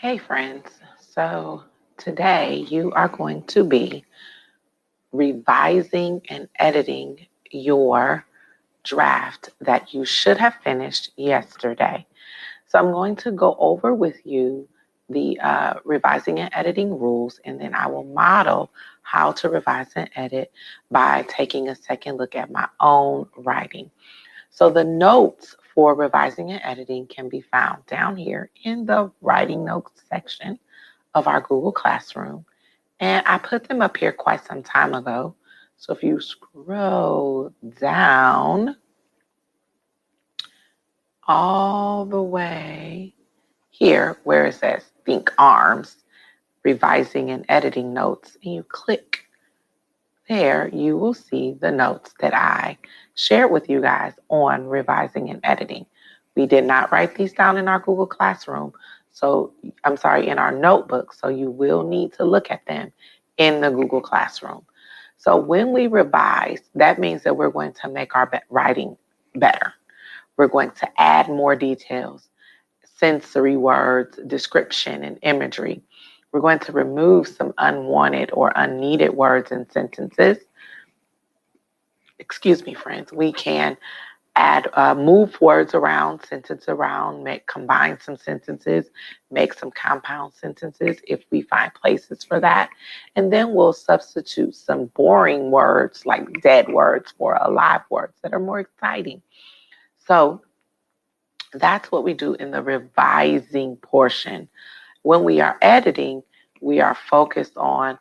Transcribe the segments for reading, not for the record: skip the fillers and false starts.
Hey, friends. So today you are going to be revising and editing your draft that you should have finished yesterday. So I'm going to go over with you the revising and editing rules, and then I will model how to revise and edit by taking a second look at my own writing. So the notes for revising and editing can be found down here in the writing notes section of our Google Classroom. And I put them up here quite some time ago. So if you scroll down all the way here where it says Think Arms, Revising and Editing Notes, and you click there, you will see the notes that I shared with you guys on revising and editing. We did not write these down in our Google Classroom. So, I'm sorry, in our notebook. So, you will need to look at them in the Google Classroom. So, when we revise, that means that we're going to make our writing better. We're going to add more details, sensory words, description, and imagery. We're going to remove some unwanted or unneeded words and sentences. Excuse me, friends. We can add, move words around, sentence around, combine some sentences, make some compound sentences if we find places for that. And then we'll substitute some boring words like dead words for alive words that are more exciting. So that's what we do in the revising portion. When we are editing, we are focused on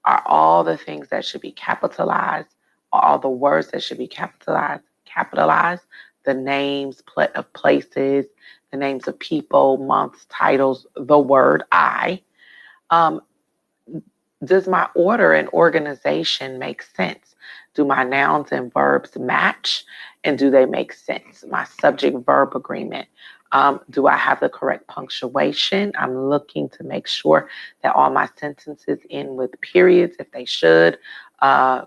are all the things that should be capitalized, all the words that should be capitalized, the names of places, the names of people, months, titles, the word I. Um, does my order and organization make sense? Do my nouns and verbs match? And do they make sense? My subject verb agreement. Do I have the correct punctuation? I'm looking to make sure that all my sentences end with periods if they should,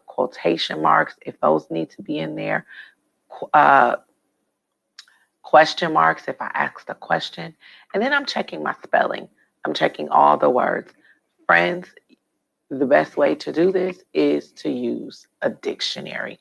quotation marks if those need to be in there, uh, question marks if I asked a question. And then I'm checking my spelling. I'm checking all the words. Friends, the best way to do this is to use a dictionary.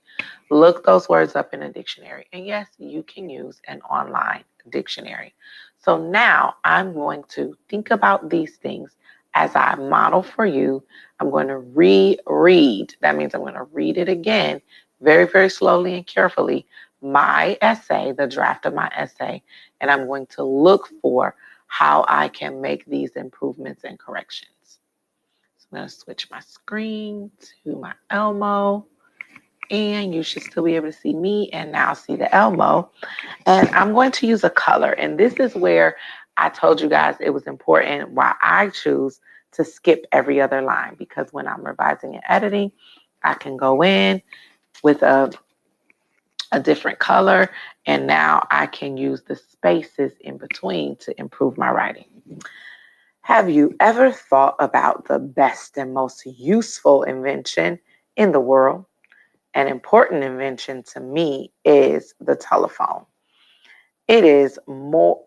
Look those words up in a dictionary. And yes, you can use an online dictionary. So now I'm going to think about these things as I model for you. I'm going to reread. That means I'm going to read it again very, very slowly and carefully, my essay, the draft of my essay, and I'm going to look for how I can make these improvements and corrections. I'm going to switch my screen to my Elmo, and you should still be able to see me and now see the Elmo. And I'm going to use a color, and this is where I told you guys it was important why I choose to skip every other line, because when I'm revising and editing, I can go in with a different color, and now I can use the spaces in between to improve my writing. Have you ever thought about the best and most useful invention in the world? An important invention to me is the telephone. It is more,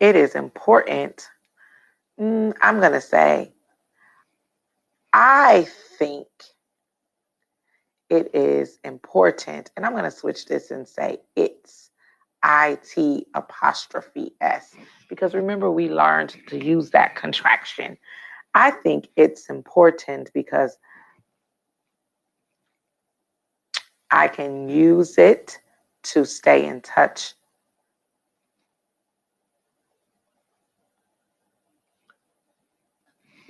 it is important. I'm going to say, I think it is important, and I'm going to switch this and say it's IT apostrophe S, because remember we learned to use that contraction. I think it's important because I can use it to stay in touch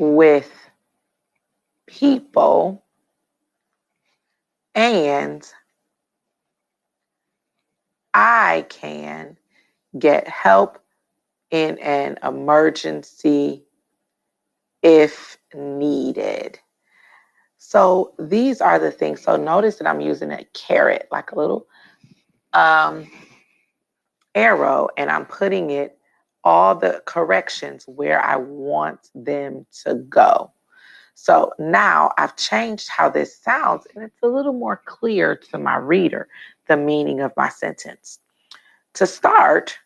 with people, and I can get help in an emergency if needed. So these are the things. So notice that I'm using a caret, like a little um, arrow, and I'm putting it all the corrections where I want them to go. So now I've changed how this sounds, and it's a little more clear to my reader, the meaning of my sentence. To start,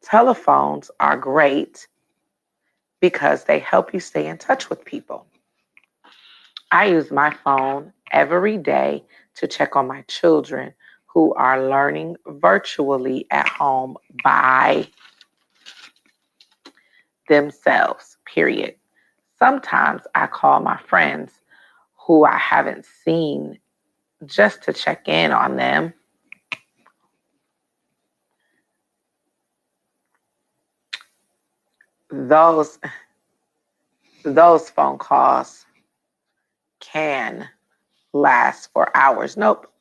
telephones are great because they help you stay in touch with people. I use my phone every day to check on my children who are learning virtually at home by themselves, period. Sometimes I call my friends who I haven't seen just to check in on them. Those phone calls can last for hours. Nope.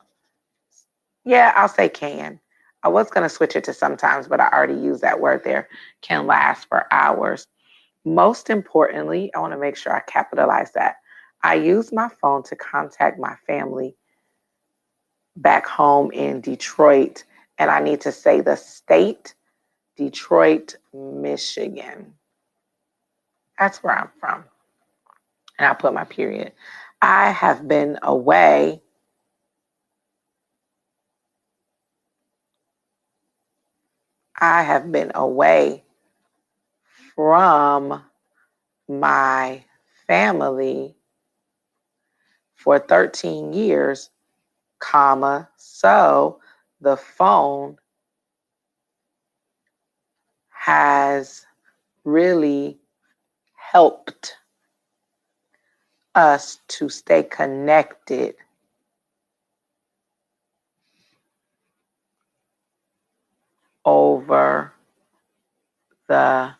Yeah, I'll say can. I was going to switch it to sometimes, but I already used that word there. Can last for hours. Most importantly, I want to make sure I capitalize that. I use my phone to contact my family back home in Detroit, and I need to say the state, Detroit, Michigan. That's where I'm from. And I'll put my period. I have been away from my family for 13 years, comma, so the phone has really helped us to stay connected over the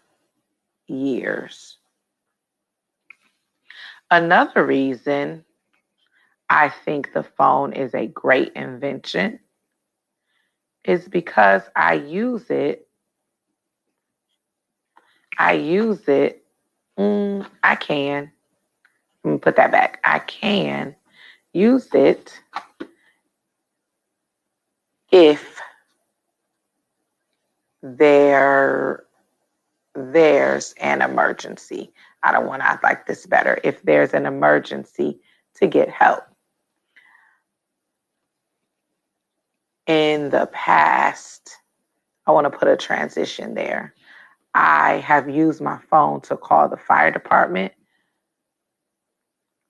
years. Another reason I think the phone is a great invention is because I use it. I can. Let me put that back. I can use it if there's an emergency. I don't want to like this better. If there's an emergency to get help. In the past, I want to put a transition there. I have used my phone to call the fire department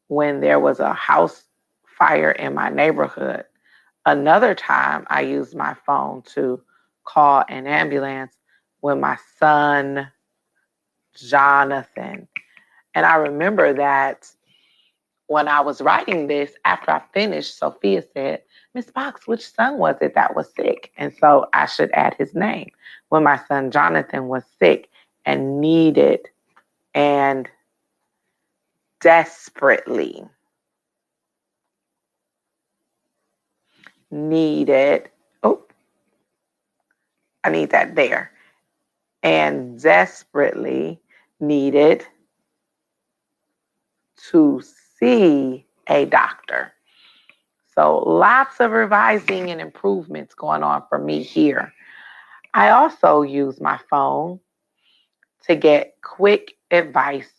when there was a house fire in my neighborhood. Another time, I used my phone to call an ambulance when my son, Jonathan, and I remember that when I was writing this, after I finished, Sophia said, Miss Box, which son was it that was sick? And so I should add his name. When my son Jonathan was sick and needed and desperately needed, oh, I need that there, and desperately needed to see a doctor. So lots of revising and improvements going on for me here. I also use my phone to get quick advice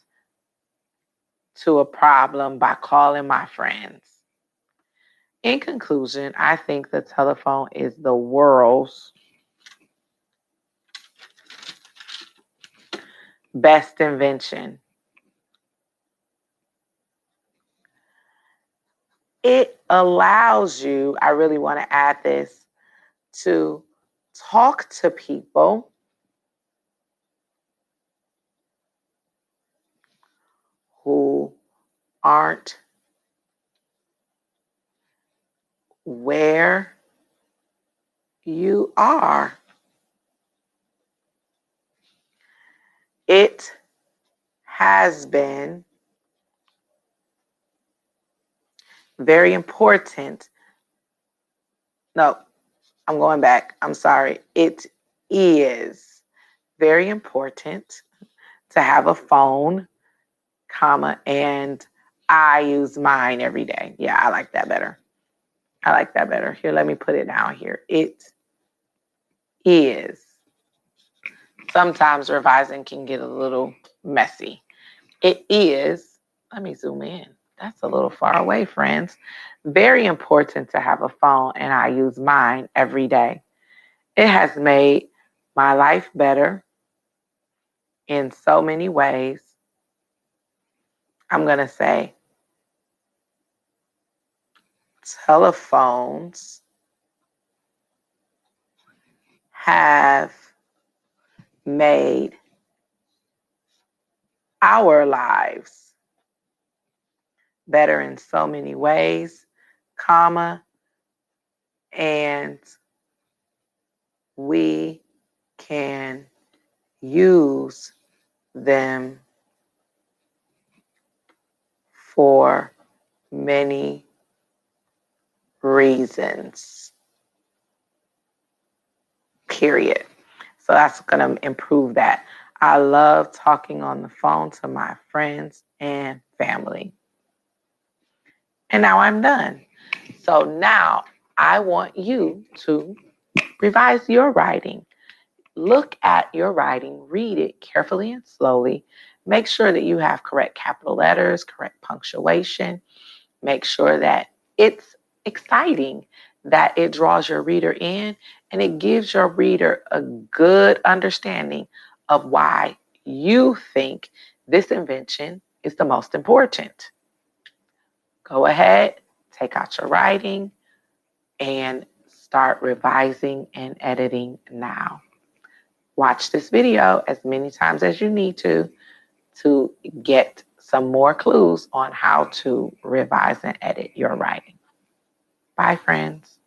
to a problem by calling my friends. In conclusion, I think the telephone is the world's best invention. It allows you, I really want to add this, to talk to people who aren't where you are. It has been very important. No, I'm going back. I'm sorry. It is very important to have a phone, comma, and I use mine every day. Yeah, I like that better. Here, let me put it down here. It is. Sometimes revising can get a little messy. It is, let me zoom in. That's a little far away, friends. Very important to have a phone, and I use mine every day. It has made my life better. in so many ways. I'm going to say telephones have made our lives better in so many ways, comma, and we can use them for many reasons, period. So that's going to improve that. I love talking on the phone to my friends and family. And now I'm done. So now I want you to revise your writing. Look at your writing, read it carefully and slowly. Make sure that you have correct capital letters, correct punctuation. Make sure that it's exciting, that it draws your reader in, and it gives your reader a good understanding of why you think this invention is the most important. Go ahead, take out your writing, and start revising and editing now. Watch this video as many times as you need to get some more clues on how to revise and edit your writing. Bye, friends.